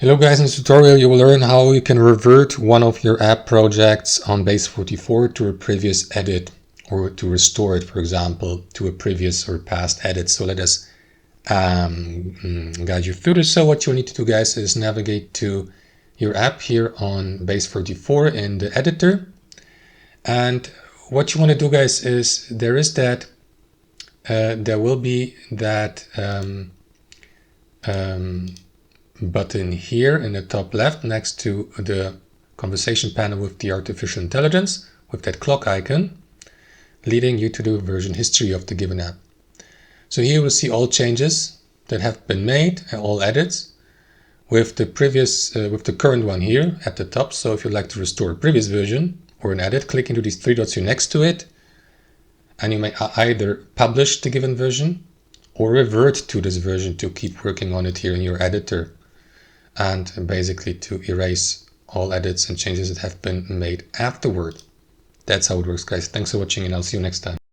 Hello guys, in this tutorial you will learn how you can revert one of your app projects on Base44 to a previous edit, or to restore it, for example, to a previous or past edit. So let us guide you through this. So what you need to do, guys, is navigate to your app here on Base44 in the editor. And what you want to do, guys, is there will be that button here in the top left next to the conversation panel with the artificial intelligence, with that clock icon, leading you to the version history of the given app. So here you will see all changes that have been made, all edits, with the previous, with the current one here at the top. So if you'd like to restore a previous version or an edit, click into these three dots here next to it, and you may either publish the given version or revert to this version to keep working on it here in your editor, and basically to erase all edits and changes that have been made afterward. That's how it works, guys. Thanks for watching, and I'll see you next time.